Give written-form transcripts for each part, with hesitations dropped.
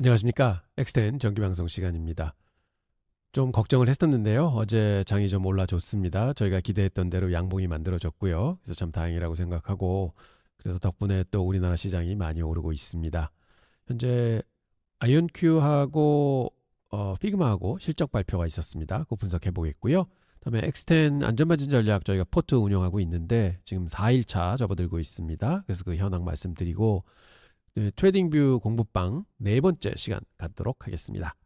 안녕하십니까. 엑스텐 정기방송 시간입니다. 좀 걱정을 했었는데요. 어제 장이 좀 올라줬습니다. 저희가 기대했던 대로 양봉이 만들어졌고요. 그래서 참 다행이라고 생각하고, 그래서 덕분에 또 우리나라 시장이 많이 오르고 있습니다. 현재 아이온큐하고 피그마하고 실적 발표가 있었습니다. 그거 분석해 보겠고요. 그다음에 엑스텐 안전마진 전략 저희가 포트 운영하고 있는데 지금 4일차 접어들고 있습니다. 그래서 그 현황 말씀드리고, 네, 트레이딩뷰 공부방 네 번째 시간 갖도록 하겠습니다.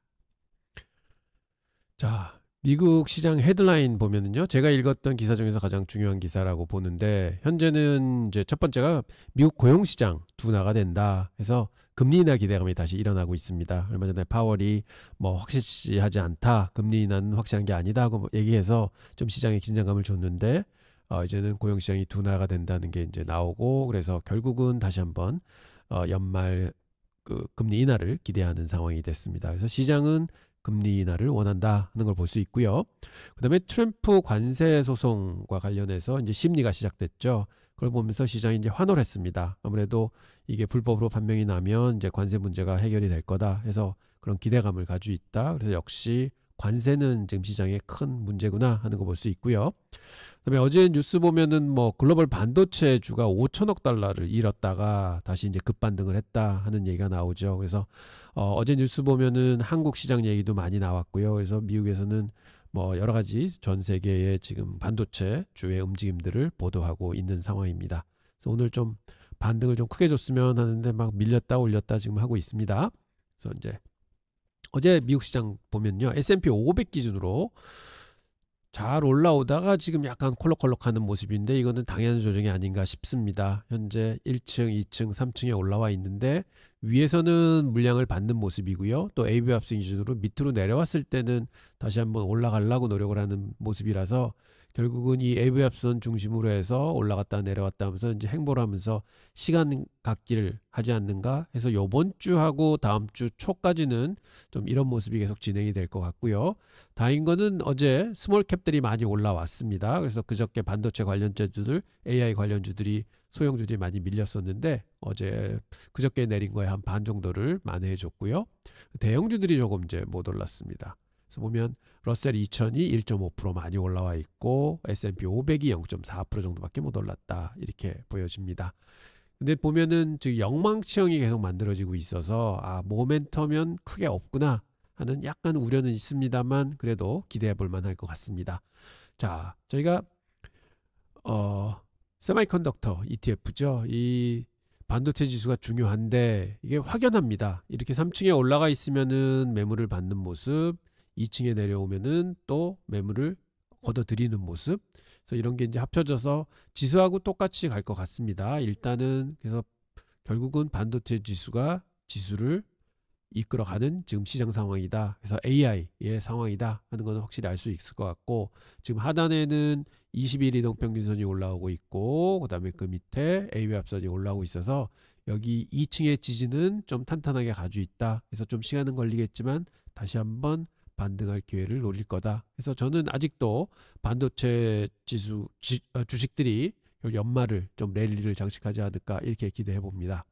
자, 미국 시장 헤드라인 보면은요, 제가 읽었던 기사 중에서 가장 중요한 기사라고 보는데, 현재는 이제 첫 번째가 미국 고용시장 둔화가 된다 해서 금리 인하 기대감이 다시 일어나고 있습니다. 얼마 전에 파월이 뭐 확실하지 않다, 금리 인하는 확실한 게 아니다 하고 얘기해서 좀 시장에 긴장감을 줬는데, 이제는 고용시장이 둔화가 된다는 게 이제 나오고, 그래서 결국은 다시 한번 연말 그 금리 인하를 기대하는 상황이 됐습니다. 그래서 시장은 금리 인하를 원한다 하는 걸 볼 수 있고요. 그다음에 트럼프 관세 소송과 관련해서 이제 심리가 시작됐죠. 그걸 보면서 시장이 이제 환호했습니다. 아무래도 이게 불법으로 판명이 나면 이제 관세 문제가 해결이 될 거다 해서 그런 기대감을 가지고 있다. 그래서 역시 관세는 지금 시장의 큰 문제구나 하는 거 볼 수 있고요. 그다음에 어제 뉴스 보면은 뭐 글로벌 반도체주가 5천억 달러를 잃었다가 다시 이제 급반등을 했다 하는 얘기가 나오죠. 그래서 어제 뉴스 보면은 한국 시장 얘기도 많이 나왔고요. 그래서 미국에서는 뭐 여러 가지 전 세계의 지금 반도체 주의 움직임들을 보도하고 있는 상황입니다. 그래서 오늘 좀 반등을 좀 크게 줬으면 하는데 막 밀렸다 올렸다 지금 하고 있습니다. 그래서 이제 어제 미국 시장 보면요, S&P 500 기준으로 잘 올라오다가 지금 약간 콜록콜록하는 모습인데, 이거는 당연한 조정이 아닌가 싶습니다. 현재 1층, 2층, 3층에 올라와 있는데 위에서는 물량을 받는 모습이고요. 또 AB 합승 기준으로 밑으로 내려왔을 때는 다시 한번 올라가려고 노력을 하는 모습이라서 결국은 이 AB 합선 중심으로 해서 올라갔다 내려왔다 하면서 이제 행보를 하면서 시간 갖기를 하지 않는가 해서 요번 주하고 다음 주 초까지는 좀 이런 모습이 계속 진행이 될 것 같고요. 다행인 거는 어제 스몰캡들이 많이 올라왔습니다. 그래서 그저께 반도체 관련주들, AI 관련주들이, 소형주들이 많이 밀렸었는데 어제 그저께 내린 거에 한 반 정도를 만회해 줬고요. 대형주들이 조금 이제 못 올랐습니다. 그래서 보면 러셀 2000이 1.5% 많이 올라와 있고 S&P 500이 0.4% 정도밖에 못 올랐다, 이렇게 보여집니다. 근데 보면은 즉 영망치형이 계속 만들어지고 있어서 모멘텀은 크게 없구나 하는 약간 우려는 있습니다만 그래도 기대해 볼 만할 것 같습니다. 자, 저희가 세미컨덕터 ETF죠. 이 반도체 지수가 중요한데 이게 확연합니다. 이렇게 3층에 올라가 있으면은 매물을 받는 모습, 2층에 내려오면은 또 매물을 걷어들이는 모습. 그래서 이런 게 이제 합쳐져서 지수하고 똑같이 갈 것 같습니다. 일단은 그래서 결국은 반도체 지수가 지수를 이끌어가는 지금 시장 상황이다. 그래서 AI의 상황이다 하는 것은 확실히 알 수 있을 것 같고, 지금 하단에는 21 이동평균선이 올라오고 있고, 그 다음에 그 밑에 AB 합선이 올라오고 있어서 여기 2층의 지지는 좀 탄탄하게 가지고 있다. 그래서 좀 시간은 걸리겠지만 다시 한번 반등할 기회를 노릴 거다. 그래서 저는 아직도 반도체 지수 주식들이 연말을 좀 랠리를 장식하지 않을까 이렇게 기대해 봅니다.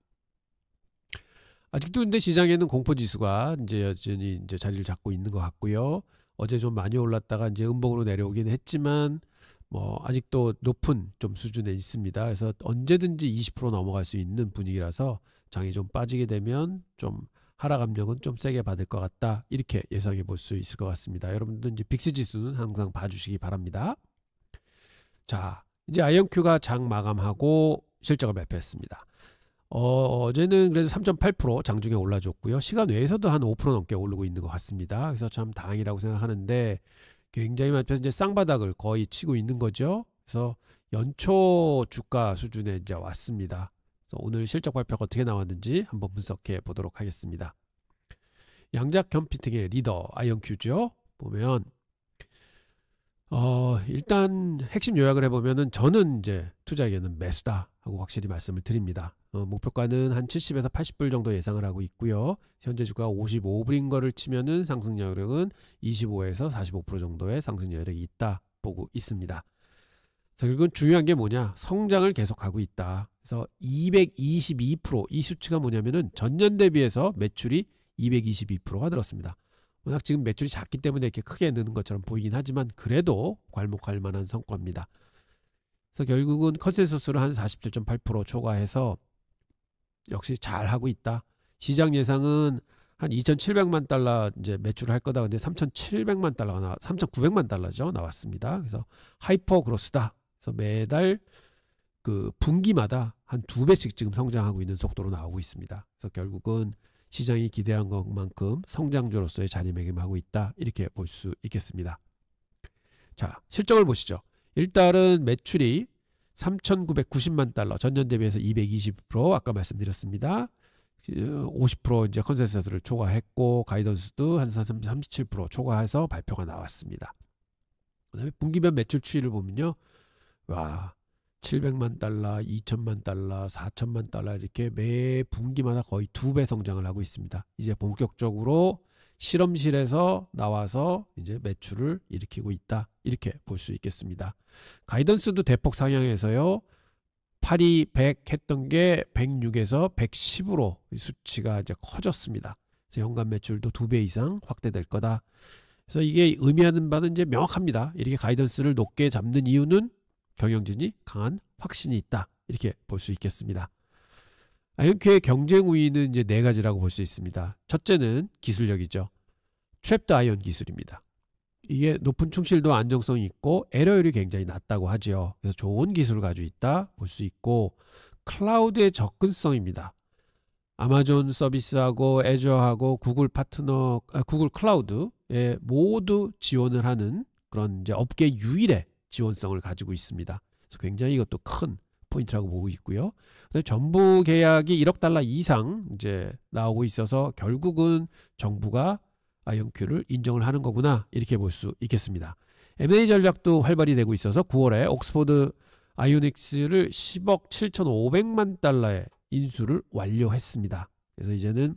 아직도 근데 시장에는 공포 지수가 이제 여전히 이제 자리를 잡고 있는 것 같고요. 어제 좀 많이 올랐다가 이제 음봉으로 내려오긴 했지만 뭐 아직도 높은 좀 수준에 있습니다. 그래서 언제든지 20% 넘어갈 수 있는 분위기라서 장이 좀 빠지게 되면 좀 하락 압력은 좀 세게 받을 것 같다, 이렇게 예상해 볼 수 있을 것 같습니다. 여러분들 이제 빅스 지수는 항상 봐주시기 바랍니다. 자, 이제 아이온큐가 장 마감하고 실적을 발표했습니다. 어제는 그래도 3.8% 장중에 올라줬고요. 시간 외에서도 한 5% 넘게 오르고 있는 것 같습니다. 그래서 참 다행이라고 생각하는데 굉장히 많이 이제 쌍바닥을 거의 치고 있는 거죠. 그래서 연초 주가 수준에 이제 왔습니다. 그래서 오늘 실적 발표가 어떻게 나왔는지 한번 분석해 보도록 하겠습니다. 양자 컴퓨팅의 리더 아이온큐죠. 보면 일단 핵심 요약을 해보면은 저는 이제 투자에게는 매수다 하고 확실히 말씀을 드립니다. 목표가는 한 70에서 80불 정도 예상을 하고 있고요. 현재 주가가 55불인 거를 치면은 상승 여력은 25에서 45% 정도의 상승 여력이 있다 보고 있습니다. 결국은 중요한 게 뭐냐, 성장을 계속하고 있다. 그래서 222%, 이 수치가 뭐냐면은 전년 대비해서 매출이 222%가 늘었습니다. 워낙 지금 매출이 작기 때문에 이렇게 크게 느는 것처럼 보이긴 하지만 그래도 괄목할 만한 성과입니다. 그래서 결국은 컨센서스를 한 47.8% 초과해서 역시 잘 하고 있다. 시장 예상은 한 2,700만 달러 이제 매출을 할 거다. 근데 3,700만 달러가 3,900만 달러죠. 나왔습니다. 그래서 하이퍼 그로스다. 그래서 매달 그 분기마다 한 2배씩 지금 성장하고 있는 속도로 나오고 있습니다. 그래서 결국은 시장이 기대한 것만큼 성장주로서의 자리매김하고 있다. 이렇게 볼 수 있겠습니다. 자, 실적을 보시죠. 일단은 매출이 3,990만 달러, 전년 대비해서 220% 아까 말씀드렸습니다. 50% 이제 컨센서스를 초과했고 가이던스도 한 37% 초과해서 발표가 나왔습니다. 그다음에 분기별 매출 추이를 보면요. 와, 700만 달러, 2천만 달러, 4천만 달러 이렇게 매 분기마다 거의 2배 성장을 하고 있습니다. 이제 본격적으로 실험실에서 나와서 이제 매출을 일으키고 있다. 이렇게 볼 수 있겠습니다. 가이던스도 대폭 상향해서요. 8이 100 했던 게 106에서 110으로 수치가 이제 커졌습니다. 그래서 연간 매출도 2배 이상 확대될 거다. 그래서 이게 의미하는 바는 이제 명확합니다. 이렇게 가이던스를 높게 잡는 이유는 경영진이 강한 확신이 있다. 이렇게 볼 수 있겠습니다. 아이온큐의 경쟁 우위는 이제 4가지라고 볼 수 있습니다. 첫째는 기술력이죠. 트랩드 아이온 기술입니다. 이게 높은 충실도 안정성이 있고 에러율이 굉장히 낮다고 하죠. 그래서 좋은 기술을 가지고 있다 볼 수 있고, 클라우드의 접근성입니다. 아마존 서비스하고 애저하고 구글 구글 클라우드에 모두 지원을 하는 그런 이제 업계 유일의 지원성을 가지고 있습니다. 그래서 굉장히 이것도 큰 포인트라고 보고 있고요. 정부 계약이 1억 달러 이상 이제 나오고 있어서 결국은 정부가 아이온큐를 인정을 하는 거구나 이렇게 볼 수 있겠습니다. M&A 전략도 활발히 되고 있어서 9월에 옥스포드 아이오닉스를 10억 7,500만 달러에 인수를 완료했습니다. 그래서 이제는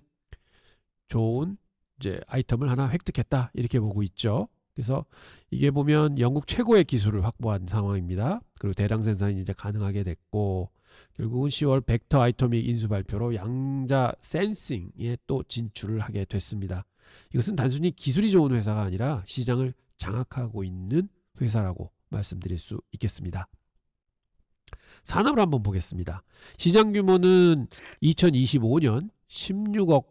좋은 이제 아이템을 하나 획득했다 이렇게 보고 있죠. 그래서 이게 보면 영국 최고의 기술을 확보한 상황입니다. 그리고 대량 생산이 이제 가능하게 됐고, 결국은 10월 벡터 아이토믹 인수 발표로 양자 센싱에 또 진출을 하게 됐습니다. 이것은 단순히 기술이 좋은 회사가 아니라 시장을 장악하고 있는 회사라고 말씀드릴 수 있겠습니다. 산업을 한번 보겠습니다. 시장 규모는 2025년 16억에서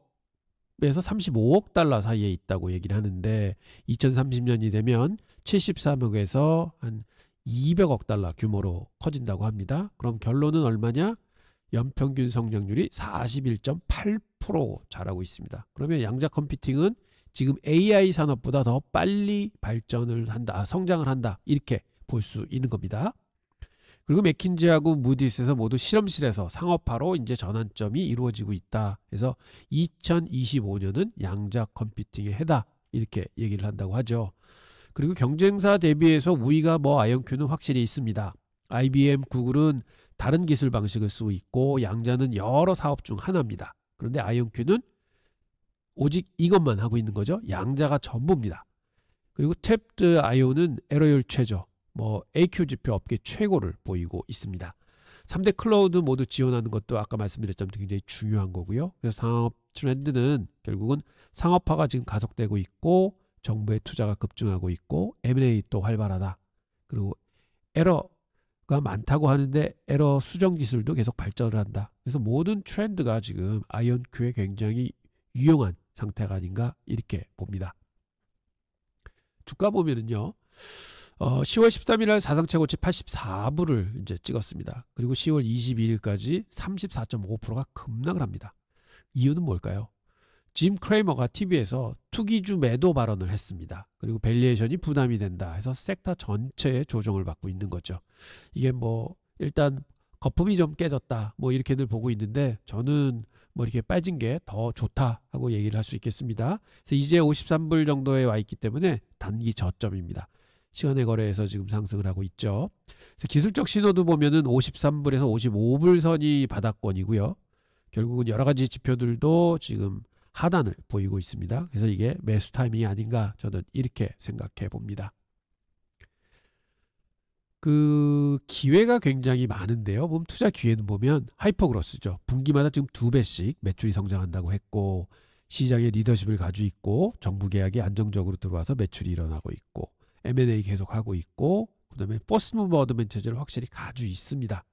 35억 달러 사이에 있다고 얘기를 하는데 2030년이 되면 73억에서 한 200억 달러 규모로 커진다고 합니다. 그럼 결론은 얼마냐? 연평균 성장률이 41.8% 잘하고 있습니다. 그러면 양자 컴퓨팅은 지금 AI 산업보다 더 빨리 발전을 한다, 성장을 한다 이렇게 볼 수 있는 겁니다. 그리고 맥킨지하고 무디스에서 모두 실험실에서 상업화로 이제 전환점이 이루어지고 있다. 그래서 2025년은 양자 컴퓨팅의 해다 이렇게 얘기를 한다고 하죠. 그리고 경쟁사 대비해서 우위가 아이온큐는 확실히 있습니다. IBM, 구글은 다른 기술 방식을 쓰고 있고 양자는 여러 사업 중 하나입니다. 그런데 아이온큐는 오직 이것만 하고 있는 거죠. 양자가 전부입니다. 그리고 트랩드 아이온은 에러율 최저, AQ 지표 업계 최고를 보이고 있습니다. 3대 클라우드 모두 지원하는 것도 아까 말씀드렸던 굉장히 중요한 거고요. 그래서 상업 트렌드는 결국은 상업화가 지금 가속되고 있고 정부의 투자가 급증하고 있고 M&A 또 활발하다. 그리고 에러가 많다고 하는데 에러 수정 기술도 계속 발전을 한다. 그래서 모든 트렌드가 지금 아이온큐에 굉장히 유용한 상태가 아닌가 이렇게 봅니다. 주가 보면은요. 10월 13일 날 사상 최고치 84불을 이제 찍었습니다. 그리고 10월 22일까지 34.5%가 급락을 합니다. 이유는 뭘까요? 짐 크레이머가 TV에서 투기주 매도 발언을 했습니다. 그리고 밸류에이션이 부담이 된다 해서 섹터 전체에 조정을 받고 있는 거죠. 이게 일단 거품이 좀 깨졌다 이렇게들 보고 있는데 저는 이렇게 빠진 게 더 좋다 하고 얘기를 할 수 있겠습니다. 그래서 이제 53불 정도에 와 있기 때문에 단기 저점입니다. 시간의 거래에서 지금 상승을 하고 있죠. 그래서 기술적 신호도 보면은 53불에서 55불 선이 바닥권이고요. 결국은 여러 가지 지표들도 지금 하단을 보이고 있습니다. 그래서 이게 매수 타이밍이 아닌가 저는 이렇게 생각해 봅니다. 그 기회가 굉장히 많은데요. 투자 기회는 보면 하이퍼그로스죠. 분기마다 지금 2배씩 매출이 성장한다고 했고 시장의 리더십을 가지고 있고 정부 계약이 안정적으로 들어와서 매출이 일어나고 있고 M&A 계속하고 있고 그다음에 퍼스트 무버 어드밴티지를 확실히 가지고 있습니다.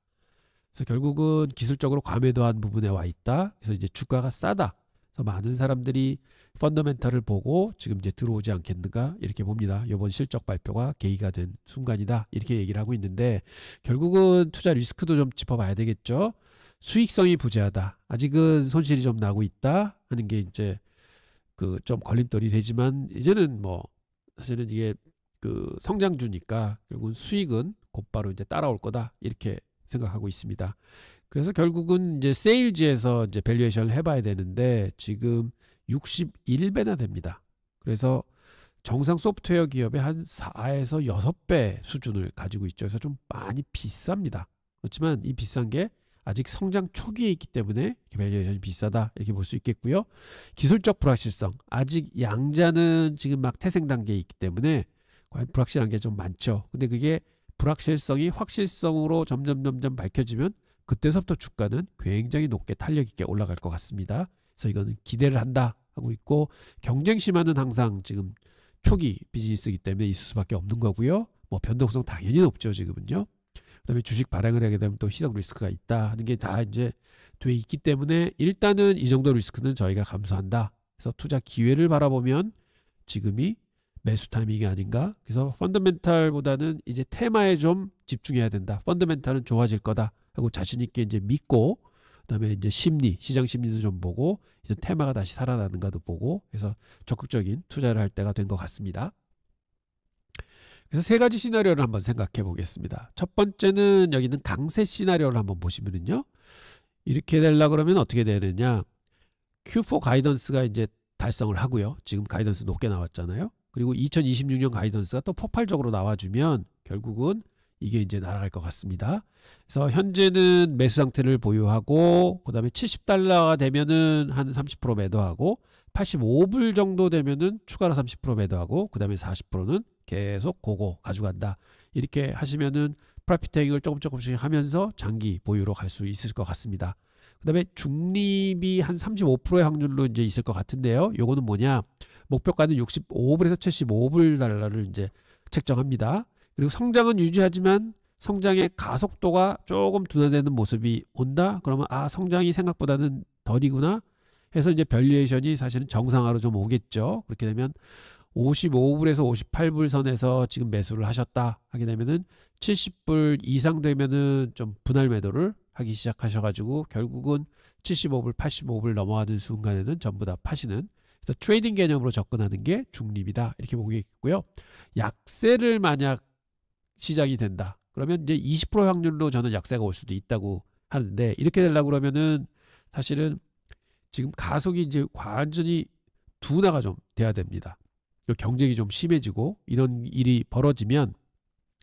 그래서 결국은 기술적으로 과매도한 부분에 와 있다. 그래서 이제 주가가 싸다. 그래서 많은 사람들이 펀더멘탈을 보고 지금 이제 들어오지 않겠는가 이렇게 봅니다. 이번 실적 발표가 계기가 된 순간이다 이렇게 얘기를 하고 있는데 결국은 투자 리스크도 좀 짚어봐야 되겠죠. 수익성이 부재하다. 아직은 손실이 좀 나고 있다 하는 게 이제 그 좀 걸림돌이 되지만 이제는 뭐 사실은 이게 그 성장주니까 결국은 수익은 곧바로 이제 따라올 거다 이렇게 생각하고 있습니다. 그래서 결국은 이제 세일즈에서 이제 밸류에이션을 해봐야 되는데 지금 61배나 됩니다. 그래서 정상 소프트웨어 기업의 한 4에서 6배 수준을 가지고 있죠. 그래서 좀 많이 비쌉니다. 그렇지만 이 비싼 게 아직 성장 초기에 있기 때문에 밸류에이션이 비싸다 이렇게 볼 수 있겠고요. 기술적 불확실성 아직 양자는 지금 막 태생 단계에 있기 때문에 과연 불확실한 게 좀 많죠. 근데 그게 불확실성이 확실성으로 점점 밝혀지면 그때서부터 주가는 굉장히 높게 탄력 있게 올라갈 것 같습니다. 그래서 이거는 기대를 한다 하고 있고 경쟁 심화는 항상 지금 초기 비즈니스이기 때문에 있을 수밖에 없는 거고요. 뭐 변동성 당연히 높죠 지금은요. 그다음에 주식 발행을 하게 되면 또 희석 리스크가 있다 하는 게 다 이제 돼 있기 때문에 일단은 이 정도 리스크는 저희가 감수한다. 그래서 투자 기회를 바라보면 지금이 매수 타이밍이 아닌가. 그래서 펀더멘탈보다는 이제 테마에 좀 집중해야 된다. 펀더멘탈은 좋아질 거다 하고 자신 있게 이제 믿고 그다음에 이제 심리, 시장 심리도 좀 보고 이제 테마가 다시 살아나는가도 보고 해서 적극적인 투자를 할 때가 된 것 같습니다. 그래서 세 가지 시나리오를 한번 생각해 보겠습니다. 첫 번째는 여기는 강세 시나리오를 한번 보시면은요. 이렇게 되려고 그러면 어떻게 되느냐. Q4 가이던스가 이제 달성을 하고요. 지금 가이던스 높게 나왔잖아요. 그리고 2026년 가이던스가 또 폭발적으로 나와주면 결국은 이게 이제 날아갈 것 같습니다. 그래서 현재는 매수 상태를 보유하고 그 다음에 $70가 되면은 한 30% 매도하고 85불 정도 되면은 추가로 30% 매도하고 그 다음에 40%는 계속 고고 가져간다. 이렇게 하시면은 프로핏 테이킹을 조금씩 하면서 장기 보유로 갈 수 있을 것 같습니다. 그 다음에 중립이 한 35%의 확률로 이제 있을 것 같은데요. 요거는 뭐냐? 목표가는 65불에서 75불 달러를 이제 책정합니다. 그리고 성장은 유지하지만 성장의 가속도가 조금 둔화되는 모습이 온다. 그러면 아 성장이 생각보다는 덜이구나 해서 이제 밸류에이션이 사실은 정상화로 좀 오겠죠. 그렇게 되면 55불에서 58불 선에서 지금 매수를 하셨다 하게 되면은 70불 이상 되면은 좀 분할 매도를 하기 시작하셔가지고 결국은 75불, 85불 넘어가는 순간에는 전부 다 파시는 그래서 트레이딩 개념으로 접근하는 게 중립이다 이렇게 보겠고요. 약세를 만약 시작이 된다 그러면 이제 20% 확률로 저는 약세가 올 수도 있다고 하는데 이렇게 되려고 그러면은 사실은 지금 가속이 이제 완전히 둔화가 좀 돼야 됩니다. 경쟁이 좀 심해지고 이런 일이 벌어지면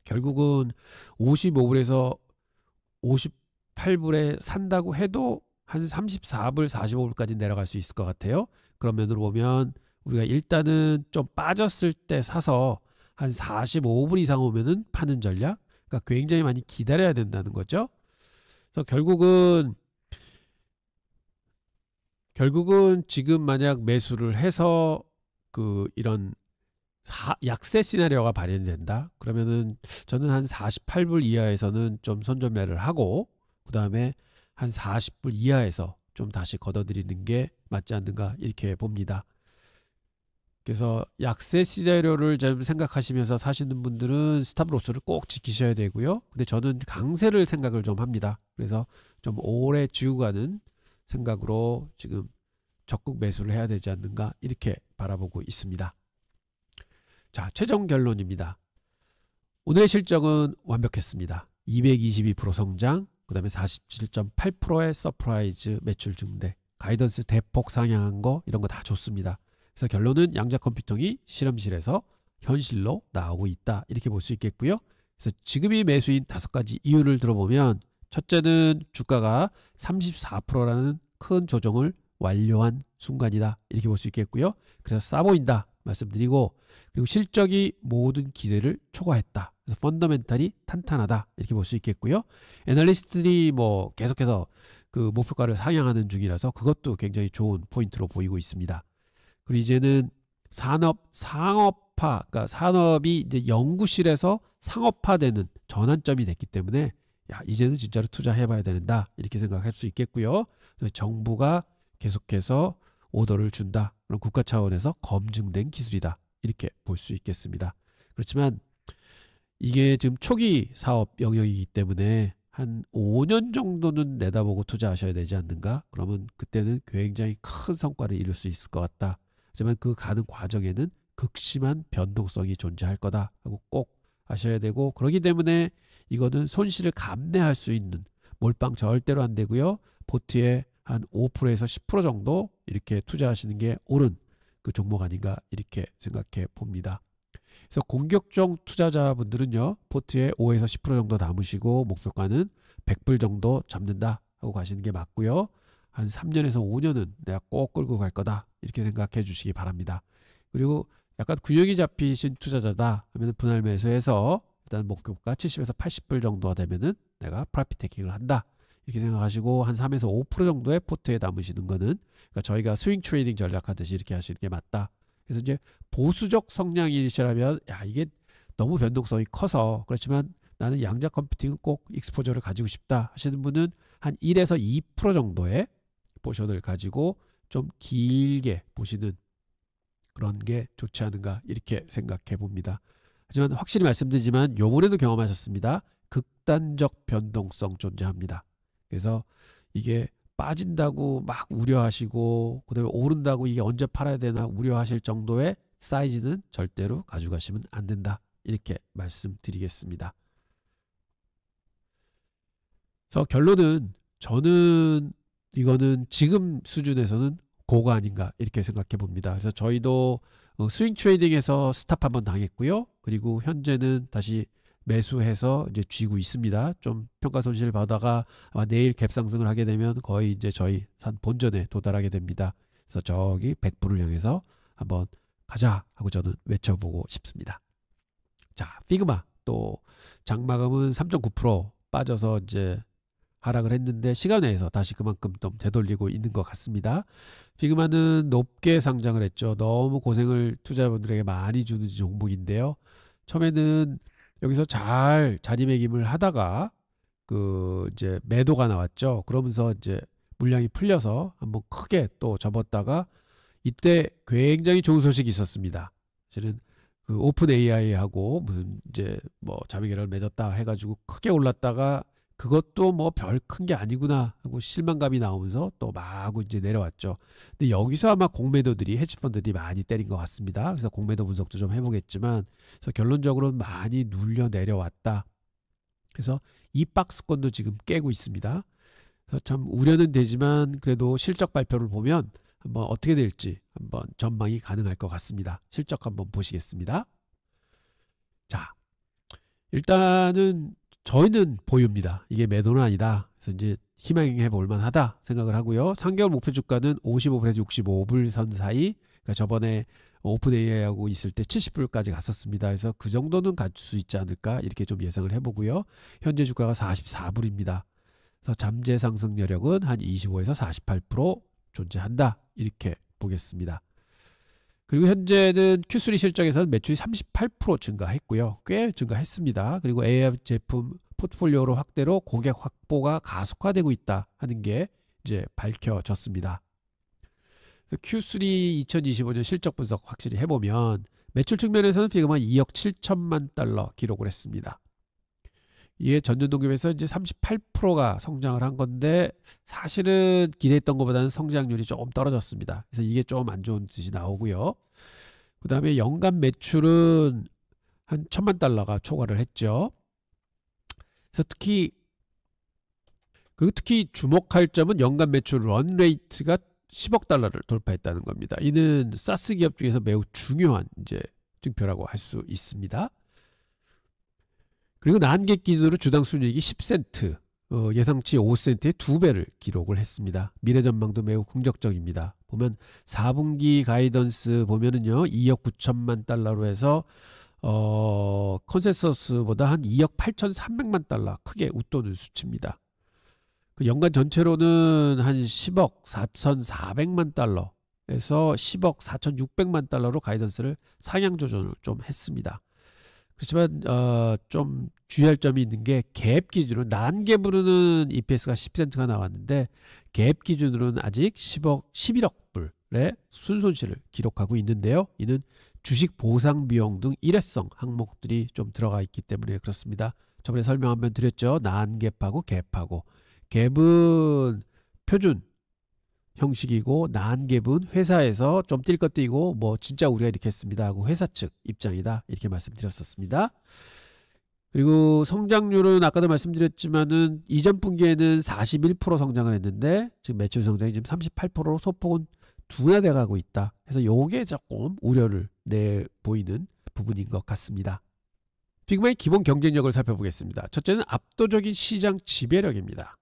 결국은 55불에서 58불에 산다고 해도 한 34불, 45불까지 내려갈 수 있을 것 같아요. 그런 면으로 보면 우리가 일단은 좀 빠졌을 때 사서 한 45불 이상 오면은 파는 전략. 그러니까 굉장히 많이 기다려야 된다는 거죠. 그래서 결국은 지금 만약 매수를 해서 그 이런 약세 시나리오가 발현된다. 그러면은 저는 한 48불 이하에서는 좀 손절매를 하고 그 다음에 한 40불 이하에서 좀 다시 걷어들이는 게 맞지 않는가 이렇게 봅니다. 그래서 약세 시나리오를 좀 생각하시면서 사시는 분들은 스탑로스를 꼭 지키셔야 되고요. 근데 저는 강세를 생각을 좀 합니다. 그래서 좀 오래 쥐고 가는 생각으로 지금 적극 매수를 해야 되지 않는가 이렇게 바라보고 있습니다. 자, 최종 결론입니다. 오늘의 실적은 완벽했습니다. 222% 성장, 그 다음에 47.8%의 서프라이즈 매출 증대, 가이던스 대폭 상향한 거 이런 거 다 좋습니다. 그래서 결론은 양자 컴퓨팅이 실험실에서 현실로 나오고 있다 이렇게 볼 수 있겠고요. 그래서 지금이 매수인 5가지 이유를 들어보면 첫째는 주가가 34%라는 큰 조정을 완료한 순간이다 이렇게 볼 수 있겠고요. 그래서 싸 보인다 말씀드리고 그리고 실적이 모든 기대를 초과했다. 그래서 펀더멘탈이 탄탄하다 이렇게 볼 수 있겠고요. 애널리스트들이 뭐 계속해서 그 목표가를 상향하는 중이라서 그것도 굉장히 좋은 포인트로 보이고 있습니다. 그리고 이제는 상업화, 그러니까 산업이 이제 연구실에서 상업화되는 전환점이 됐기 때문에 야, 이제는 진짜로 투자해봐야 된다 이렇게 생각할 수 있겠고요. 정부가 계속해서 오더를 준다. 그럼 국가 차원에서 검증된 기술이다. 이렇게 볼 수 있겠습니다. 그렇지만 이게 지금 초기 사업 영역이기 때문에 한 5년 정도는 내다보고 투자하셔야 되지 않는가? 그러면 그때는 굉장히 큰 성과를 이룰 수 있을 것 같다. 하지만 그 가는 과정에는 극심한 변동성이 존재할 거다 하고 꼭 아셔야 되고, 그렇기 때문에 이거는 손실을 감내할 수 있는 몰빵 절대로 안 되고요. 포트에 한 5%에서 10% 정도 이렇게 투자하시는 게 옳은 그 종목 아닌가 이렇게 생각해 봅니다. 그래서 공격적 투자자분들은요, 포트에 5에서 10% 정도 담으시고 목표가는 100불 정도 잡는다 하고 가시는 게 맞고요. 한 3년에서 5년은 내가 꼭 끌고 갈 거다 이렇게 생각해 주시기 바랍니다. 그리고 약간 균형이 잡히신 투자자다 하면 분할 매수해서 일단 목표가 70에서 80불 정도가 되면은 내가 프라핏 테이킹을 한다 이렇게 생각하시고, 한 3에서 5% 정도의 포트에 담으시는 거는, 그러니까 저희가 스윙 트레이딩 전략하듯이 이렇게 하시는 게 맞다. 그래서 이제 보수적 성향이시라면 야, 이게 너무 변동성이 커서 그렇지만 나는 양자 컴퓨팅은 꼭 익스포저를 가지고 싶다 하시는 분은 한 1에서 2% 정도의 포션을 가지고 좀 길게 보시는 그런 게 좋지 않은가 이렇게 생각해 봅니다. 하지만 확실히 말씀드리지만 요번에도 경험하셨습니다. 극단적 변동성 존재합니다. 그래서 이게 빠진다고 막 우려하시고 그다음에 오른다고 이게 언제 팔아야 되나 우려하실 정도의 사이즈는 절대로 가져가시면 안 된다 이렇게 말씀드리겠습니다. 그래서 결론은 저는 이거는 지금 수준에서는 고가 아닌가 이렇게 생각해 봅니다. 그래서 저희도 스윙 트레이딩에서 스탑 한번 당했고요. 그리고 현재는 다시 매수해서 이제 쥐고 있습니다. 좀 평가 손실을 받다가 아마 내일 갭 상승을 하게 되면 거의 이제 저희 산 본전에 도달하게 됩니다. 그래서 저기 100불을 향해서 한번 가자 하고 저는 외쳐보고 싶습니다. 자, 피그마 또 장마감은 3.9% 빠져서 이제 하락을 했는데 시간 내에서 다시 그만큼 좀 되돌리고 있는 것 같습니다. 피그마는 높게 상장을 했죠. 너무 고생을 투자자분들에게 많이 주는 종목인데요. 처음에는 여기서 잘 자리매김을 하다가 그 이제 매도가 나왔죠. 그러면서 이제 물량이 풀려서 한번 크게 또 접었다가 이때 굉장히 좋은 소식이 있었습니다. 사실은 그 오픈 AI하고 무슨 이제 뭐 자매결을 맺었다 해가지고 크게 올랐다가 그것도 뭐 별 큰 게 아니구나 하고 실망감이 나오면서 또 마구 이제 내려왔죠. 근데 여기서 아마 공매도들이 헤지펀드들이 많이 때린 것 같습니다. 그래서 공매도 분석도 좀 해보겠지만, 그래서 결론적으로는 많이 눌려 내려왔다. 그래서 이 박스권도 지금 깨고 있습니다. 그래서 참 우려는 되지만 그래도 실적 발표를 보면 한번 어떻게 될지 한번 전망이 가능할 것 같습니다. 실적 한번 보시겠습니다. 자, 일단은 저희는 보유입니다. 이게 매도는 아니다. 그래서 이제 희망해 볼 만하다 생각을 하고요. 3개월 목표 주가는 55불에서 65불 선 사이. 그러니까 저번에 오픈 AI하고 있을 때 70불까지 갔었습니다. 그래서 그 정도는 갈 수 있지 않을까 이렇게 좀 예상을 해보고요. 현재 주가가 44불입니다. 그래서 잠재 상승 여력은 한 25에서 48% 존재한다 이렇게 보겠습니다. 그리고 현재는 Q3 실적에서는 매출이 38% 증가했고요. 꽤 증가했습니다. 그리고 AI 제품 포트폴리오로 확대로 고객 확보가 가속화되고 있다 하는 게 이제 밝혀졌습니다. Q3 2025년 실적 분석 확실히 해보면 매출 측면에서는 피그마 2억 7천만 달러 기록을 했습니다. 이게 전년 동기에서 이제 38%가 성장을 한 건데 사실은 기대했던 것보다는 성장률이 조금 떨어졌습니다. 그래서 이게 좀 안 좋은 뜻이 나오고요. 그 다음에 연간 매출은 한 1천만 달러가 초과를 했죠. 그래서 특히 주목할 점은 연간 매출 런레이트가 10억 달러를 돌파했다는 겁니다. 이는 사스 기업 중에서 매우 중요한 이제 증표라고 할 수 있습니다. 그리고 난객 기준으로 주당 순이익이 10센트, 예상치 5센트의 2배를 기록을 했습니다. 미래 전망도 매우 긍정적입니다. 보면 4분기 가이던스 보면은요 2억 9천만 달러로 해서 컨센서스보다 한 2억 8,300만 달러 크게 웃도는 수치입니다. 그 연간 전체로는 한 10억 4,400만 달러에서 10억 4,600만 달러로 가이던스를 상향 조정을 좀 했습니다. 그렇지만 좀 주의할 점이 있는 게 갭 기준으로 난갭으로는 EPS가 10센트가 나왔는데 갭 기준으로는 아직 11억 불의 순손실을 기록하고 있는데요. 이는 주식 보상 비용 등 일회성 항목들이 좀 들어가 있기 때문에 그렇습니다. 저번에 설명 한번 드렸죠. 난갭하고 갭하고, 갭은 표준 형식이고 난갭은 회사에서 좀 뛸 것 뛰고 뭐 진짜 우리가 이렇게 했습니다 하고 회사 측 입장이다, 이렇게 말씀드렸었습니다. 그리고 성장률은 아까도 말씀드렸지만은 이전 분기에는 41% 성장을 했는데 지금 매출 성장이 지금 38%로 소폭은 둔화돼 가고 있다. 그래서 요게 조금 우려를 내보이는 부분인 것 같습니다. 피그마의 기본 경쟁력을 살펴보겠습니다. 첫째는 압도적인 시장 지배력입니다.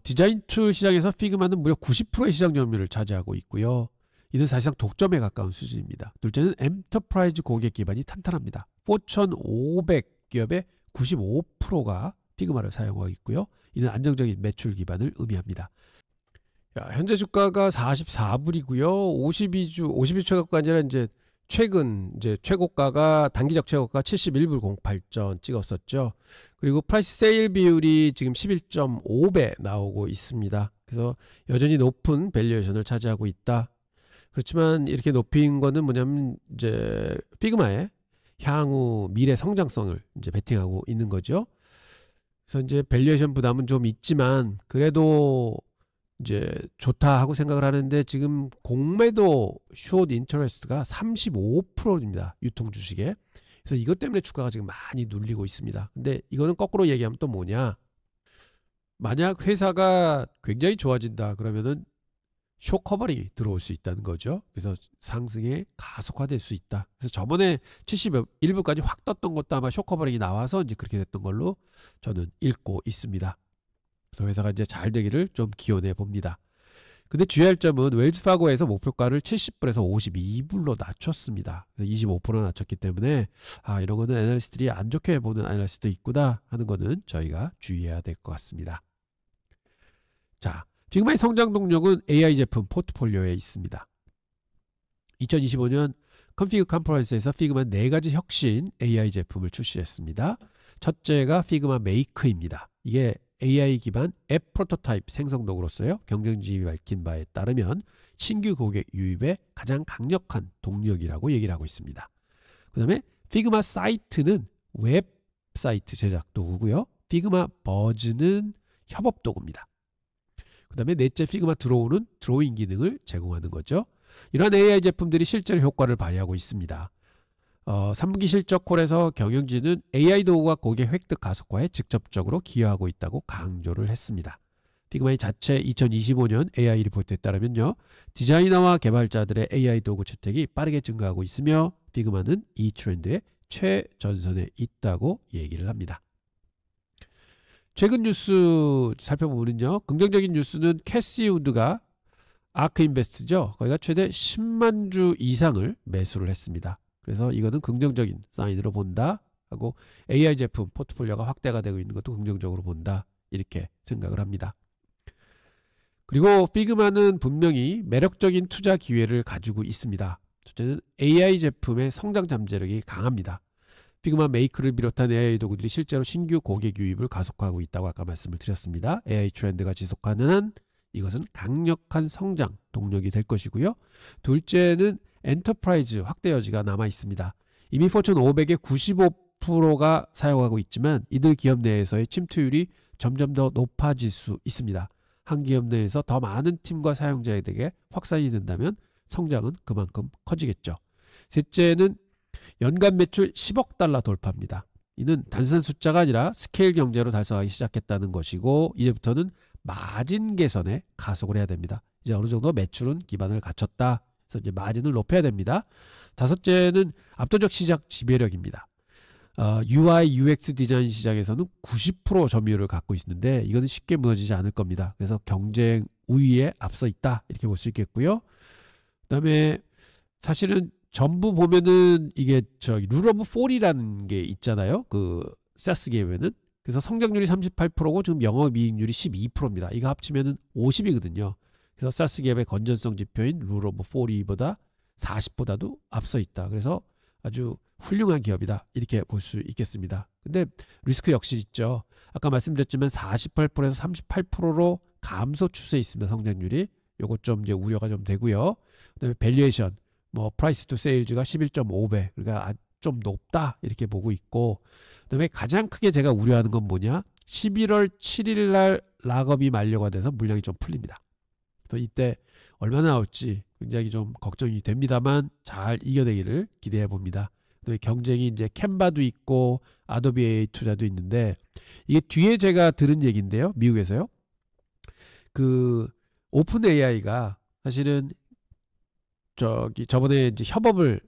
디자인 툴 시장에서 피그마는 무려 90%의 시장 점유율을 차지하고 있고요. 이는 사실상 독점에 가까운 수준입니다. 둘째는 엔터프라이즈 고객 기반이 탄탄합니다. 4,500기업의 95%가 피그마를 사용하고 있고요. 이는 안정적인 매출 기반을 의미합니다. 현재 주가가 44불이고요. 52주가 아니라 이제 최근 최고가가 단기적 최고가 71불 08전 찍었었죠. 그리고 프라이스 세일 비율이 지금 11.5배 나오고 있습니다. 그래서 여전히 높은 밸류에이션을 차지하고 있다. 그렇지만 이렇게 높인 거는 뭐냐면 이제 피그마의 향후 미래 성장성을 이제 베팅하고 있는 거죠. 그래서 이제 밸류에이션 부담은 좀 있지만 그래도 이제 좋다 하고 생각을 하는데 지금 공매도 숏 인터레스트가 35%입니다. 유통 주식에. 그래서 이것 때문에 주가가 지금 많이 눌리고 있습니다. 근데 이거는 거꾸로 얘기하면 또 뭐냐? 만약 회사가 굉장히 좋아진다 그러면은 숏 커버링이 들어올 수 있다는 거죠. 그래서 상승에 가속화될 수 있다. 그래서 저번에 71불까지 확 떴던 것도 아마 숏 커버링이 나와서 이제 그렇게 됐던 걸로 저는 읽고 있습니다. 그래서 회사가 이제 잘 되기를 좀 기원해 봅니다. 근데 주의할 점은 웰스파고에서 목표가를 70불에서 52불로 낮췄습니다. 그래서 25% 낮췄기 때문에 이런 거는 애널리스트들이 안 좋게 보는 애널리스트도 있구나 하는 거는 저희가 주의해야 될 것 같습니다. 자, 피그마의 성장 동력은 AI 제품 포트폴리오에 있습니다. 2025년 컨피그 컨퍼런스에서 피그마 4가지 혁신 AI 제품을 출시했습니다. 첫째가 피그마 메이크입니다. 이게 AI 기반 앱 프로토타입 생성 도구로서요. 경쟁진이 밝힌 바에 따르면 신규 고객 유입에 가장 강력한 동력이라고 얘기를 하고 있습니다. 그 다음에 피그마 사이트는 웹사이트 제작 도구고요. 피그마 버즈는 협업 도구입니다. 그 다음에 넷째 피그마 드로우는 드로잉 기능을 제공하는 거죠. 이러한 AI 제품들이 실제로 효과를 발휘하고 있습니다. 3분기 실적 콜에서 경영진은 AI 도구가 고객 획득 가속화에 직접적으로 기여하고 있다고 강조를 했습니다. 피그마의 자체 2025년 AI 리포트에 따르면요. 디자이너와 개발자들의 AI 도구 채택이 빠르게 증가하고 있으며 피그마는 이 트렌드의 최전선에 있다고 얘기를 합니다. 최근 뉴스 살펴보면요. 긍정적인 뉴스는 캐시 우드가 아크인베스트죠. 거기가 최대 10만 주 이상을 매수를 했습니다. 그래서 이거는 긍정적인 사인으로 본다 하고 AI 제품 포트폴리오가 확대가 되고 있는 것도 긍정적으로 본다 이렇게 생각을 합니다. 그리고 피그마는 분명히 매력적인 투자 기회를 가지고 있습니다. 첫째는 AI 제품의 성장 잠재력이 강합니다. 피그마 메이크를 비롯한 AI 도구들이 실제로 신규 고객 유입을 가속화하고 있다고 아까 말씀을 드렸습니다. AI 트렌드가 지속하는 한 이것은 강력한 성장 동력이 될 것이고요. 둘째는 엔터프라이즈 확대 여지가 남아 있습니다. 이미 포춘 500의 95%가 사용하고 있지만 이들 기업 내에서의 침투율이 점점 더 높아질 수 있습니다. 한 기업 내에서 더 많은 팀과 사용자에게 확산이 된다면 성장은 그만큼 커지겠죠. 셋째는 연간 매출 10억 달러 돌파입니다. 이는 단순한 숫자가 아니라 스케일 경제로 달성하기 시작했다는 것이고 이제부터는 마진 개선에 가속을 해야 됩니다. 이제 어느 정도 매출은 기반을 갖췄다. 그래서 이제 마진을 높여야 됩니다. 다섯째는 압도적 시장 지배력입니다. UI, UX 디자인 시장에서는 90% 점유율을 갖고 있는데 이거는 쉽게 무너지지 않을 겁니다. 그래서 경쟁 우위에 앞서 있다 이렇게 볼 수 있겠고요. 그다음에 사실은 전부 보면은 이게 룰 오브 4라는 게 있잖아요. 그 사스 기업에는. 그래서 성장률이 38%고 지금 영업이익률이 12%입니다. 이거 합치면은 50이거든요. 그래서 사스기업의 건전성 지표인 룰 오브 40보다 40보다도 앞서 있다. 그래서 아주 훌륭한 기업이다. 이렇게 볼 수 있겠습니다. 근데 리스크 역시 있죠. 아까 말씀드렸지만 48%에서 38%로 감소 추세에 있습니다. 성장률이. 요것 좀 이제 우려가 좀 되고요. 그다음에 밸류에이션, 뭐 프라이스 투 세일즈가 11.5배. 그러니까 좀 높다. 이렇게 보고 있고. 그다음에 가장 크게 제가 우려하는 건 뭐냐? 11월 7일 날 락업이 만료가 돼서 물량이 좀 풀립니다. 그래서 이때 얼마나 나올지 굉장히 좀 걱정이 됩니다만 잘 이겨내기를 기대해 봅니다. 그다음에 경쟁이 이제 캔바도 있고 아도비 AI 투자도 있는데, 이게 뒤에 제가 들은 얘기인데요. 미국에서요. 그 오픈 AI가 사실은 저번에 이제 협업을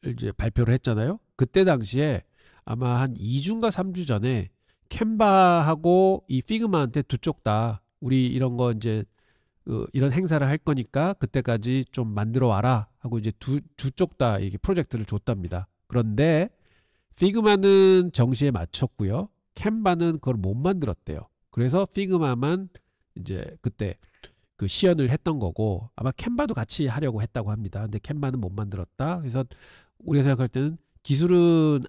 이제 발표를 했잖아요. 그때 당시에 아마 한 2주인가 3주 전에 캔바하고 이 피그마한테 두 쪽 다 우리 이런 거 이제 이런 행사를 할 거니까 그때까지 좀 만들어 와라 하고 이제 두 쪽 다 이게 프로젝트를 줬답니다. 그런데 피그마는 정시에 맞췄고요. 캔바는 그걸 못 만들었대요. 그래서 피그마만 이제 그때 그 시연을 했던 거고, 아마 캔바도 같이 하려고 했다고 합니다. 근데 캔바는 못 만들었다. 그래서 우리가 생각할 때는 기술은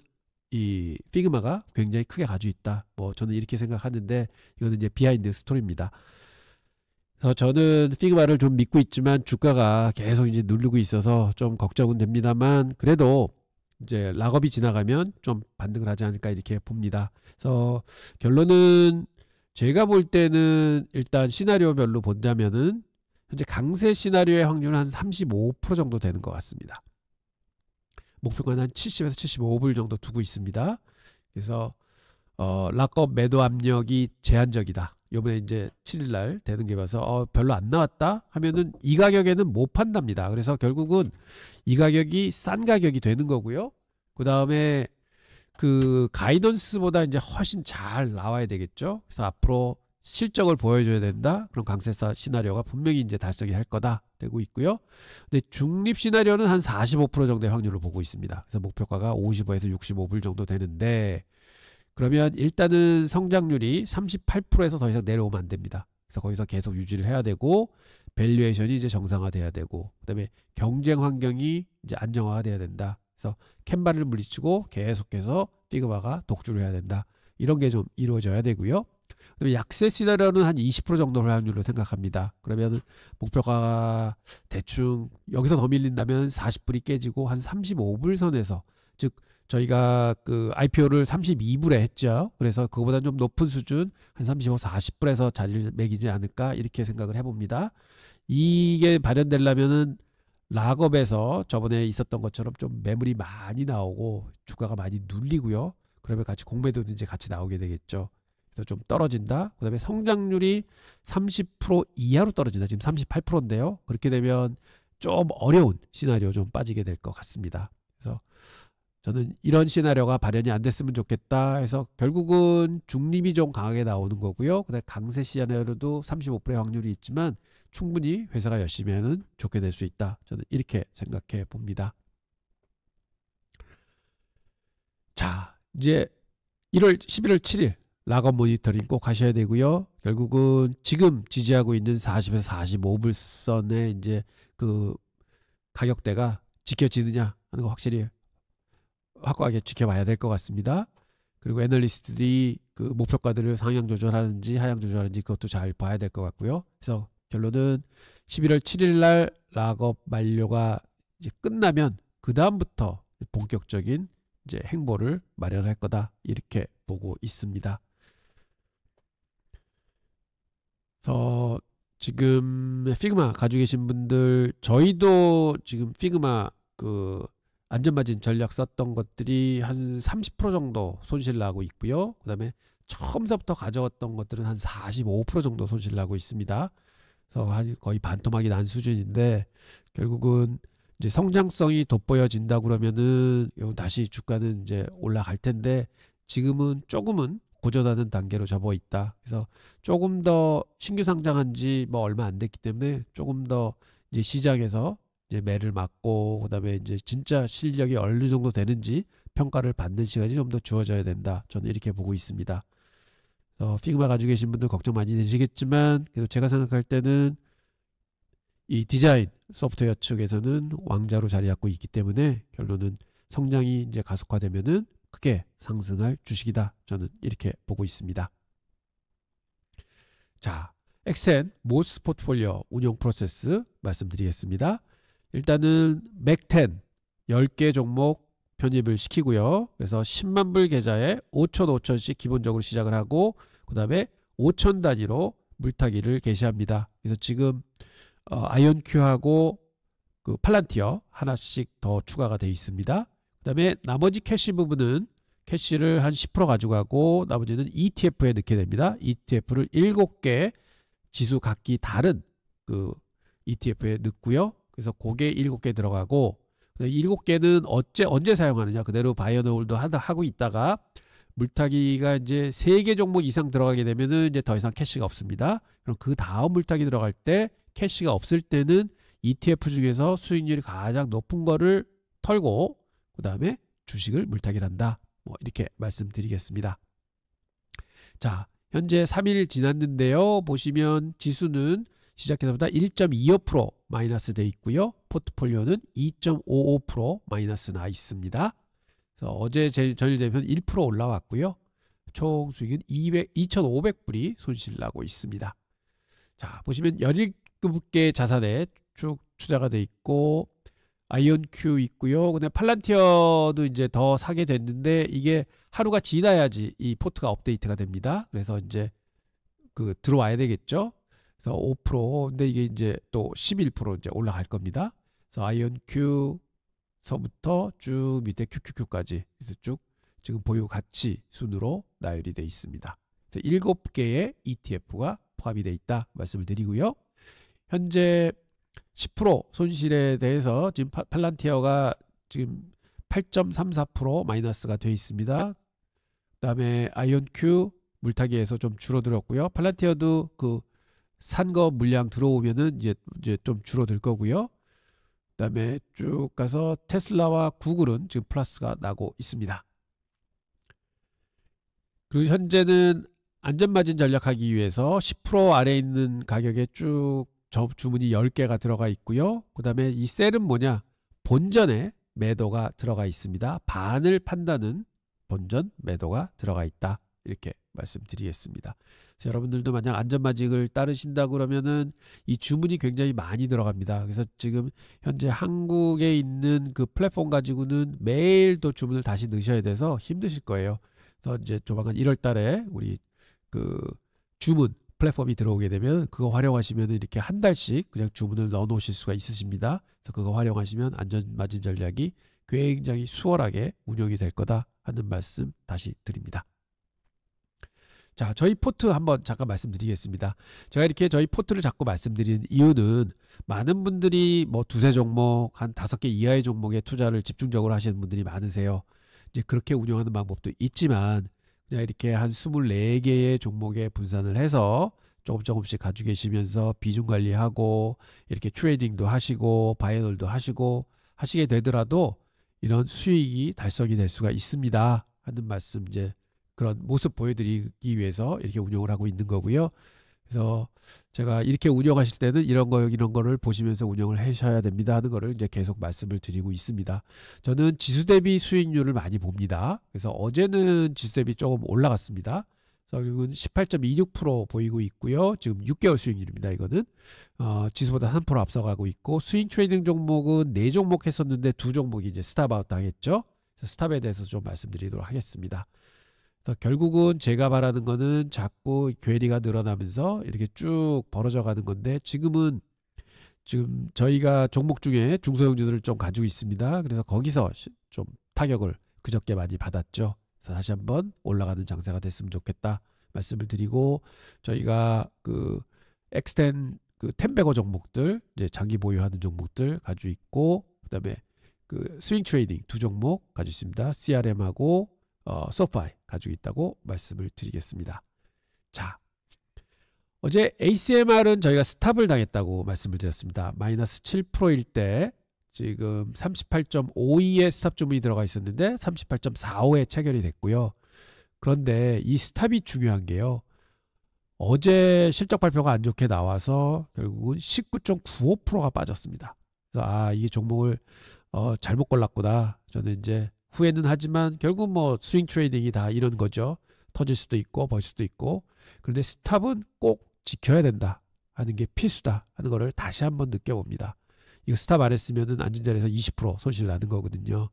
이 피그마가 굉장히 크게 가지고 있다. 뭐 저는 이렇게 생각하는데 이거는 이제 비하인드 스토리입니다. 그래서 저는 피그마를 좀 믿고 있지만 주가가 계속 이제 누르고 있어서 좀 걱정은 됩니다만, 그래도 이제 락업이 지나가면 좀 반등을 하지 않을까 이렇게 봅니다. 그래서 결론은 제가 볼 때는 일단 시나리오별로 본다면은 현재 강세 시나리오의 확률은 한 35% 정도 되는 것 같습니다. 목표가는 한 70에서 75불 정도 두고 있습니다. 그래서 락업 매도 압력이 제한적이다. 요번에 이제 7일날 되는 게 봐서 별로 안 나왔다 하면은 이 가격에는 못 판답니다. 그래서 결국은 이 가격이 싼 가격이 되는 거고요. 그 다음에 그 가이던스보다 이제 훨씬 잘 나와야 되겠죠. 그래서 앞으로 실적을 보여줘야 된다. 그럼 강세사 시나리오가 분명히 이제 달성이 할 거다 되고 있고요. 근데 중립 시나리오는 한 45% 정도의 확률을 보고 있습니다. 그래서 목표가가 55에서 65불 정도 되는데, 그러면 일단은 성장률이 38%에서 더 이상 내려오면 안 됩니다. 그래서 거기서 계속 유지를 해야 되고, 밸류에이션이 이제 정상화돼야 되고, 그다음에 경쟁 환경이 이제 안정화가 돼야 된다. 그래서 캔바를 물리치고 계속해서 피그마가 독주를 해야 된다. 이런 게 좀 이루어져야 되고요. 그다음에 약세 시나리오는 한 20% 정도 확률로 생각합니다. 그러면 목표가 대충 여기서 더 밀린다면 40불이 깨지고 한 35불 선에서, 즉 저희가 그 IPO를 32불에 했죠. 그래서 그거보다 좀 높은 수준 한 35, 40불에서 자리를 매기지 않을까 이렇게 생각을 해봅니다. 이게 발현되려면은 락업에서 저번에 있었던 것처럼 좀 매물이 많이 나오고 주가가 많이 눌리고요. 그러면 같이 공매도 이제 같이 나오게 되겠죠. 그래서 좀 떨어진다. 그다음에 성장률이 30% 이하로 떨어진다. 지금 38%인데요. 그렇게 되면 좀 어려운 시나리오 좀 빠지게 될 것 같습니다. 그래서 저는 이런 시나리오가 발현이 안 됐으면 좋겠다 해서 결국은 중립이 좀 강하게 나오는 거고요. 그다음에 강세 시나리오도 35%의 확률이 있지만 충분히 회사가 열심히 하면 좋게 될 수 있다. 저는 이렇게 생각해 봅니다. 자, 이제 11월 7일 락업 모니터링 꼭 하셔야 되고요. 결국은 지금 지지하고 있는 40에서 45불 선의 이제 그 가격대가 지켜지느냐 하는 거 확실히 확고하게 지켜봐야 될 것 같습니다. 그리고 애널리스트들이 그 목표가들을 상향 조절하는지 하향 조절하는지 그것도 잘 봐야 될 것 같고요. 그래서 결론은 11월 7일 날 락업 만료가 이제 끝나면 그 다음부터 본격적인 이제 행보를 마련할 거다 이렇게 보고 있습니다. 그래서 지금 피그마 가지고 계신 분들, 저희도 지금 피그마 그 안전마진 전략 썼던 것들이 한 30% 정도 손실 나고 있고요. 그 다음에 처음서부터 가져왔던 것들은 한 45% 정도 손실 나고 있습니다. 그래서 거의 반토막이 난 수준인데, 결국은 이제 성장성이 돋보여진다 그러면은 다시 주가는 이제 올라갈 텐데, 지금은 조금은 고전하는 단계로 접어 있다. 그래서 조금 더 신규 상장한 지 뭐 얼마 안 됐기 때문에 조금 더 이제 시장에서 이제 매를 맞고, 그다음에 이제 진짜 실력이 어느 정도 되는지 평가를 받는 시간이 좀 더 주어져야 된다. 저는 이렇게 보고 있습니다. 피그마 가지고 계신 분들 걱정 많이 되시겠지만 그래도 제가 생각할 때는 이 디자인 소프트웨어 측에서는 왕자로 자리 잡고 있기 때문에 결론은 성장이 이제 가속화되면은 크게 상승할 주식이다. 저는 이렇게 보고 있습니다. 자, 엑센 모스 포트폴리오 운용 프로세스 말씀드리겠습니다. 일단은 맥10 10개 종목 편입을 시키고요. 그래서 10만 불 계좌에 5,000씩 기본적으로 시작을 하고 그 다음에 5,000 단위로 물타기를 개시합니다. 그래서 지금 아이온큐하고 그 팔란티어 하나씩 더 추가가 되어 있습니다. 그 다음에 나머지 캐시 부분은 캐시를 한 10% 가져가고 나머지는 ETF에 넣게 됩니다. ETF를 7개 지수 각기 다른 그 ETF에 넣고요. 그래서 그게 7개 들어가고 7개는 언제 사용하느냐 그대로 바이어홀드 하고 있다가 물타기가 이제 3개 종목 이상 들어가게 되면은 이제 더 이상 캐시가 없습니다. 그럼 그 다음 물타기 들어갈 때 캐시가 없을 때는 ETF 중에서 수익률이 가장 높은 거를 털고 그 다음에 주식을 물타기를 한다. 뭐 이렇게 말씀드리겠습니다. 자, 현재 3일 지났는데요. 보시면 지수는 시작해서보다 1.25% 마이너스 돼 있고요. 포트폴리오는 2.55% 마이너스 나 있습니다. 그래서 어제 전일 되면 1% 올라왔고요. 총 수익은 2,500불이 손실 나고 있습니다. 자, 보시면 17개 자산에 쭉 투자가 돼 있고 아이온큐 있고요. 근데 팔란티어도 이제 더 사게 됐는데 이게 하루가 지나야지 이 포트가 업데이트가 됩니다. 그래서 이제 그 들어와야 되겠죠. 그래서 5% 근데 이게 이제 또 11% 이제 올라갈 겁니다. 그래서 아이온큐서부터 쭉 밑에 QQQ까지 그래서 쭉 지금 보유 가치 순으로 나열이 되어 있습니다. 그래서 7개의 ETF가 포함이 되어 있다 말씀을 드리고요. 현재 10% 손실에 대해서 지금 팔란티어가 지금 8.34% 마이너스가 되어 있습니다. 그 다음에 아이온큐 물타기에서 좀 줄어들었고요. 팔란티어도 그 산 거 물량 들어오면은 이제 좀 줄어들 거고요. 그 다음에 쭉 가서 테슬라와 구글은 지금 플러스가 나고 있습니다. 그리고 현재는 안전마진 전략하기 위해서 10% 아래에 있는 가격에 쭉 주문이 10개가 들어가 있고요. 그 다음에 이 셀은 뭐냐? 본전에 매도가 들어가 있습니다. 반을 판다는 본전 매도가 들어가 있다. 이렇게 말씀드리겠습니다. 여러분들도 만약 안전마진을 따르신다 그러면은 이 주문이 굉장히 많이 들어갑니다. 그래서 지금 현재 한국에 있는 그 플랫폼 가지고는 매일 또 주문을 다시 넣으셔야 돼서 힘드실 거예요. 그래서 이제 조만간 1월 달에 우리 그 주문 플랫폼이 들어오게 되면 그거 활용하시면 이렇게 한 달씩 그냥 주문을 넣어 놓으실 수가 있으십니다. 그래서 그거 활용하시면 안전마진 전략이 굉장히 수월하게 운영이 될 거다 하는 말씀 다시 드립니다. 자, 저희 포트 한번 잠깐 말씀드리겠습니다. 제가 이렇게 저희 포트를 자꾸 말씀드리는 이유는 많은 분들이 뭐 두세 종목 한 5개 이하의 종목에 투자를 집중적으로 하시는 분들이 많으세요. 이제 그렇게 운영하는 방법도 있지만 그냥 이렇게 한 24개의 종목에 분산을 해서 조금씩 가지고 계시면서 비중 관리하고 이렇게 트레이딩도 하시고 바이널도 하시고 하시게 되더라도 이런 수익이 달성이 될 수가 있습니다 하는 말씀 이제 그런 모습 보여드리기 위해서 이렇게 운영을 하고 있는 거고요. 그래서 제가 이렇게 운영하실 때는 이런 거를 보시면서 운영을 하셔야 됩니다 하는 거를 이제 계속 말씀을 드리고 있습니다. 저는 지수 대비 수익률을 많이 봅니다. 그래서 어제는 지수 대비 조금 올라갔습니다. 그래서 이건 18.26% 보이고 있고요. 지금 6개월 수익률입니다. 이거는 지수보다 3% 앞서가고 있고 스윙 트레이딩 종목은 4종목 했었는데 2종목이 이제 스탑아웃 당했죠. 그래서 스탑에 대해서 좀 말씀드리도록 하겠습니다. 그래서 결국은 제가 바라는 거는 자꾸 괴리가 늘어나면서 이렇게 쭉 벌어져 가는 건데 지금 저희가 종목 중에 중소형주들을 좀 가지고 있습니다. 그래서 거기서 좀 타격을 그저께 많이 받았죠. 그래서 다시 한번 올라가는 장세가 됐으면 좋겠다 말씀을 드리고 저희가 그 엑스텐 그 텐베거 종목들 이제 장기 보유하는 종목들 가지고 있고 그다음에 그 스윙 트레이딩 2종목 가지고 있습니다. CRM하고 소파이 가지고 있다고 말씀을 드리겠습니다. 자, 어제 ACMR은 저희가 스탑을 당했다고 말씀을 드렸습니다. 마이너스 7%일 때 지금 38.52에 스탑 주문이 들어가 있었는데 38.45에 체결이 됐고요. 그런데 이 스탑이 중요한 게요. 어제 실적 발표가 안 좋게 나와서 결국은 19.95%가 빠졌습니다. 그래서 이게 종목을 잘못 골랐구나. 저는 이제 후회는 하지만 결국 뭐 스윙 트레이딩이 다 이런 거죠. 터질 수도 있고 벌 수도 있고. 그런데 스탑은 꼭 지켜야 된다 하는 게 필수다 하는 거를 다시 한번 느껴봅니다. 이거 스탑 안 했으면은 앉은 자리에서 20% 손실 나는 거거든요.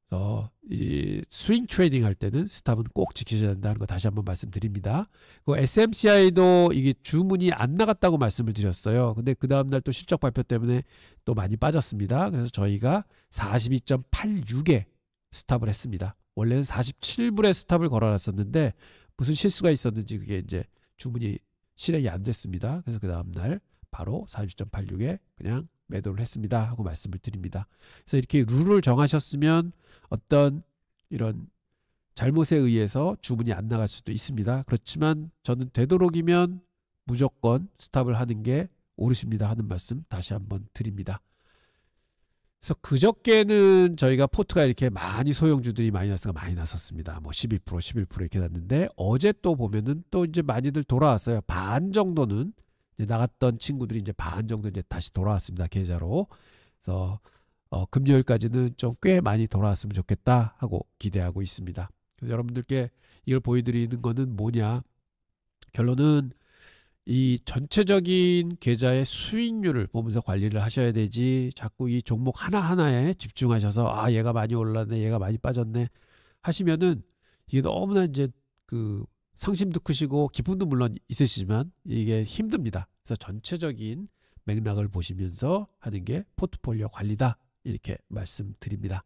그래서 이 스윙 트레이딩 할 때는 스탑은 꼭 지키셔야 된다는 거 다시 한번 말씀드립니다. 그 SMCI도 이게 주문이 안 나갔다고 말씀을 드렸어요. 근데 그 다음날 또 실적 발표 때문에 또 많이 빠졌습니다. 그래서 저희가 42.86에 스탑을 했습니다. 원래는 47불에 스탑을 걸어놨었는데 무슨 실수가 있었는지 그게 이제 주문이 실행이 안 됐습니다. 그래서 그 다음날 바로 40.86에 그냥 매도를 했습니다 하고 말씀을 드립니다. 그래서 이렇게 룰을 정하셨으면 어떤 이런 잘못에 의해서 주문이 안 나갈 수도 있습니다. 그렇지만 저는 되도록이면 무조건 스탑을 하는 게 옳으십니다 하는 말씀 다시 한번 드립니다. 그래서 그저께는 저희가 포트가 이렇게 많이 소형주들이 마이너스가 많이 났었습니다. 뭐 12%, 11% 이렇게 났는데 어제 또 보면은 또 이제 많이들 돌아왔어요. 반 정도는 이제 나갔던 친구들이 이제 반 정도 이제 다시 돌아왔습니다. 계좌로. 그래서 금요일까지는 좀 꽤 많이 돌아왔으면 좋겠다 하고 기대하고 있습니다. 그래서 여러분들께 이걸 보여드리는 거는 뭐냐? 결론은 이 전체적인 계좌의 수익률을 보면서 관리를 하셔야 되지 자꾸 이 종목 하나하나에 집중하셔서 얘가 많이 올랐네 얘가 많이 빠졌네 하시면은 이게 너무나 이제 그 상심도 크시고 기쁨도 물론 있으시지만 이게 힘듭니다. 그래서 전체적인 맥락을 보시면서 하는 게 포트폴리오 관리다 이렇게 말씀드립니다.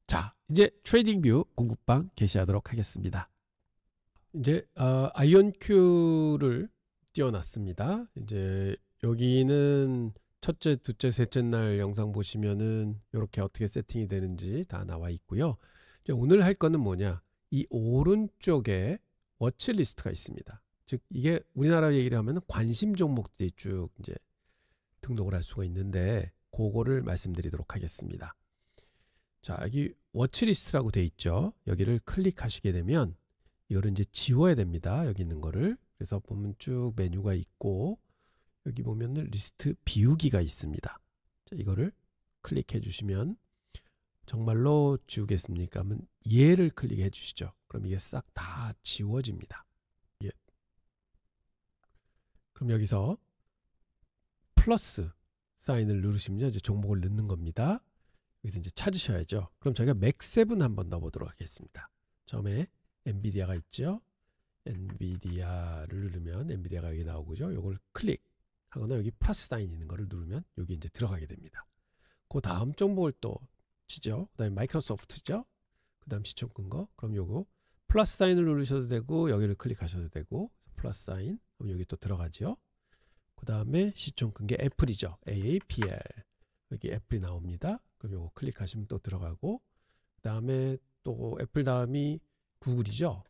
자, 이제 트레이딩 뷰 공급방 게시하도록 하겠습니다. 이제 아이온큐를 띄워놨습니다. 이제 여기는 첫째, 둘째, 셋째 날 영상 보시면은 이렇게 어떻게 세팅이 되는지 다 나와 있고요. 이제 오늘 할 거는 뭐냐? 이 오른쪽에 워치리스트가 있습니다. 즉 이게 우리나라 얘기를 하면 관심 종목들이 쭉 이제 등록을 할 수가 있는데 그거를 말씀드리도록 하겠습니다. 자, 여기 워치리스트라고 돼 있죠. 여기를 클릭하시게 되면 이거를 이제 지워야 됩니다. 여기 있는 거를. 그래서 보면 쭉 메뉴가 있고 여기 보면은 리스트 비우기가 있습니다. 자, 이거를 클릭해 주시면 정말로 지우겠습니까? 하면 얘를 클릭해 주시죠. 그럼 이게 싹 다 지워집니다. 예. 그럼 여기서 플러스 사인을 누르시면 이제 종목을 넣는 겁니다. 여기서 이제 찾으셔야죠. 그럼 저희가 맥7 한번 넣어보도록 하겠습니다. 처음에 엔비디아가 있죠. 엔비디아를 누르면 엔비디아가 여기 나오고요. 요걸 클릭하거나 여기 플러스 사인 있는 거를 누르면 여기 이제 들어가게 됩니다. 그 다음 종목을 또 치죠. 그 다음에 마이크로소프트죠. 그 다음 시총 끈 거. 그럼 요거 플러스 사인을 누르셔도 되고 여기를 클릭하셔도 되고 플러스 사인 그럼 여기 또 들어가죠. 그 다음에 시총 끈 게 애플이죠. AAPL 여기 애플이 나옵니다. 그럼 요거 클릭하시면 또 들어가고 그 다음에 또 애플 다음이 구글이죠.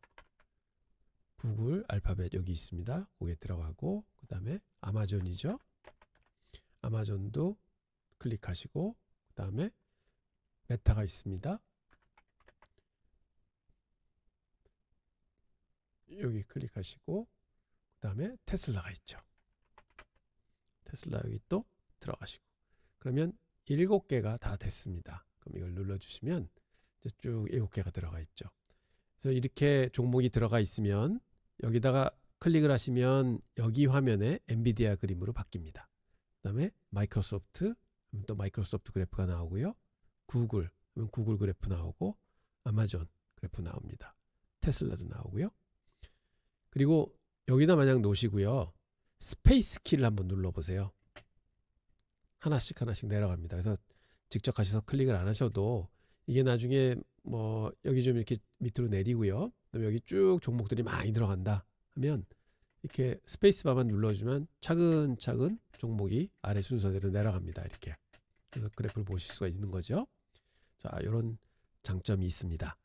구글 알파벳 여기 있습니다. 거기에 들어가고 그 다음에 아마존이죠. 아마존도 클릭하시고 그 다음에 메타가 있습니다. 여기 클릭하시고 그 다음에 테슬라가 있죠. 테슬라 여기 또 들어가시고 그러면 7개가 다 됐습니다. 그럼 이걸 눌러주시면 이제 쭉 7개가 들어가 있죠. 그래서 이렇게 종목이 들어가 있으면 여기다가 클릭을 하시면 여기 화면에 엔비디아 그림으로 바뀝니다. 그 다음에 마이크로소프트 또 마이크로소프트 그래프가 나오고요. 구글 그러면 구글 그래프 나오고 아마존 그래프 나옵니다. 테슬라도 나오고요. 그리고 여기다 만약 놓으시고요. 스페이스 키를 한번 눌러보세요. 하나씩 하나씩 내려갑니다. 그래서 직접 가셔서 클릭을 안 하셔도 이게 나중에 뭐 여기 좀 이렇게 밑으로 내리고요. 그다음에 여기 쭉 종목들이 많이 들어간다 하면 이렇게 스페이스바만 눌러주면 차근차근 종목이 아래 순서대로 내려갑니다. 이렇게. 그래서 그래프를 보실 수가 있는 거죠. 자, 이런 장점이 있습니다.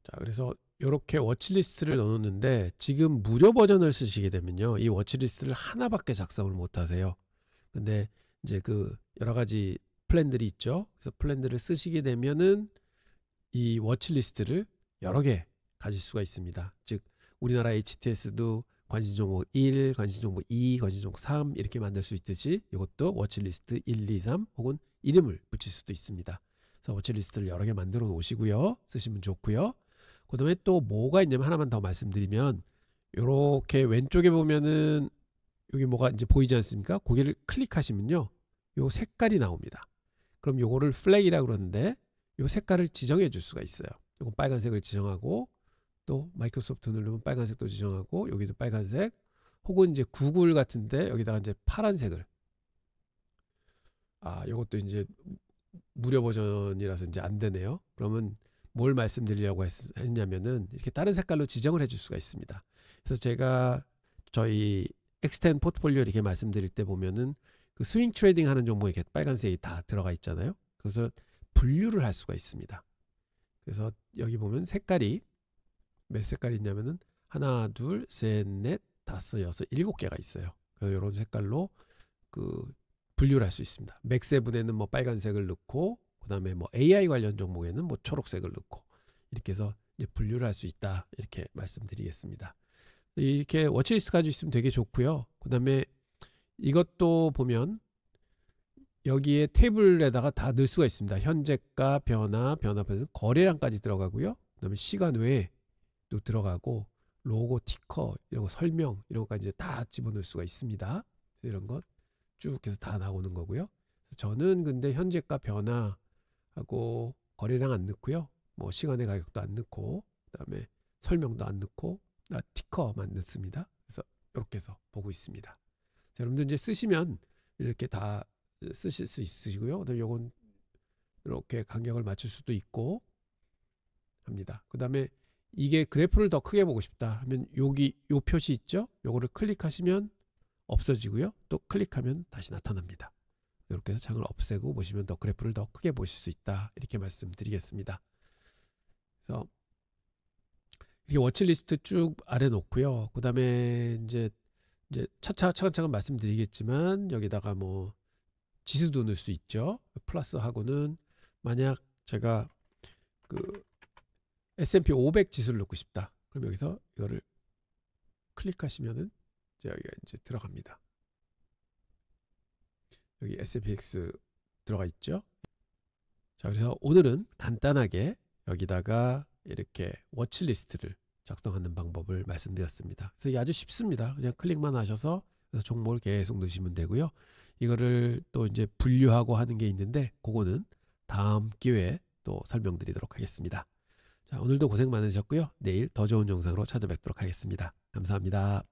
자, 그래서 이렇게 워치리스트를 넣어놓는데 지금 무료 버전을 쓰시게 되면요. 이 워치리스트를 하나밖에 작성을 못 하세요. 근데 이제 그 여러 가지 플랜들이 있죠. 그래서 플랜들을 쓰시게 되면은 이 워치리스트를 여러 개 가질 수가 있습니다. 즉 우리나라 HTS도 관심 종목 1, 관심 종목 2, 관심 종목 3 이렇게 만들 수 있듯이 이것도 워치리스트 1, 2, 3 혹은 이름을 붙일 수도 있습니다. 그래서 워치리스트를 여러 개 만들어 놓으시고요. 쓰시면 좋고요. 그 다음에 또 뭐가 있냐면 하나만 더 말씀드리면 이렇게 왼쪽에 보면은 여기 뭐가 이제 보이지 않습니까? 고개를 클릭하시면요. 요 색깔이 나옵니다. 그럼 요거를 플래그라고 그러는데 요 색깔을 지정해 줄 수가 있어요. 요건 빨간색을 지정하고 또 마이크로소프트 누르면 빨간색도 지정하고 여기도 빨간색 혹은 이제 구글 같은데 여기다가 이제 파란색을 요것도 이제 무료 버전이라서 이제 안 되네요. 그러면 뭘 말씀드리려고 했냐면은 이렇게 다른 색깔로 지정을 해줄 수가 있습니다. 그래서 제가 저희 엑스텐 포트폴리오 이렇게 말씀드릴 때 보면은 그 스윙 트레이딩 하는 종목에 이렇게 빨간색이 다 들어가 있잖아요. 그래서 분류를 할 수가 있습니다. 그래서 여기 보면 색깔이 몇 색깔이 있냐면은 하나, 둘, 셋, 넷, 다섯, 여섯, 7개가 있어요. 그래서 이런 색깔로 그 분류를 할 수 있습니다. 맥세븐에는 뭐 빨간색을 넣고 그다음에 뭐 AI 관련 종목에는 뭐 초록색을 넣고 이렇게 해서 이제 분류를 할 수 있다. 이렇게 말씀드리겠습니다. 이렇게 워치리스트 가지고 있으면 되게 좋고요. 그다음에 이것도 보면 여기에 테이블에다가 다 넣을 수가 있습니다. 현재가, 변화, 변화표는 거래량까지 들어가고요. 그다음에 시간 외에도 들어가고 로고, 티커, 이런 거 설명 이런 것까지 이제 다 집어넣을 수가 있습니다. 이런 것 쭉 해서 다 나오는 거고요. 저는 근데 현재가, 변화하고 거래량 안 넣고요. 뭐 시간의 가격도 안 넣고 그다음에 설명도 안 넣고 티커만 넣습니다. 그래서 이렇게 해서 보고 있습니다. 자, 여러분들 이제 쓰시면 이렇게 다 쓰실 수 있으시고요. 그다음에 요건 이렇게 간격을 맞출 수도 있고 합니다. 그다음에 이게 그래프를 더 크게 보고 싶다 하면 여기 요 표시 있죠? 요거를 클릭하시면 없어지고요. 또 클릭하면 다시 나타납니다. 이렇게 해서 창을 없애고 보시면 더 그래프를 더 크게 보실 수 있다. 이렇게 말씀드리겠습니다. 그래서 이렇게 워치리스트 쭉 아래 놓고요. 그다음에 이제 차근차근 말씀드리겠지만 여기다가 뭐 지수도 넣을 수 있죠. 플러스하고는 만약 제가 그 S&P 500 지수를 넣고 싶다. 그럼 여기서 이거를 클릭하시면은 여기가 이제 들어갑니다. 여기 S&PX 들어가 있죠. 자, 그래서 오늘은 간단하게 여기다가 이렇게 워치리스트를 작성하는 방법을 말씀드렸습니다. 그래서 이게 아주 쉽습니다. 그냥 클릭만 하셔서 그래서 종목을 계속 넣으시면 되고요. 이거를 또 이제 분류하고 하는 게 있는데 그거는 다음 기회에 또 설명드리도록 하겠습니다. 자, 오늘도 고생 많으셨고요. 내일 더 좋은 영상으로 찾아뵙도록 하겠습니다. 감사합니다.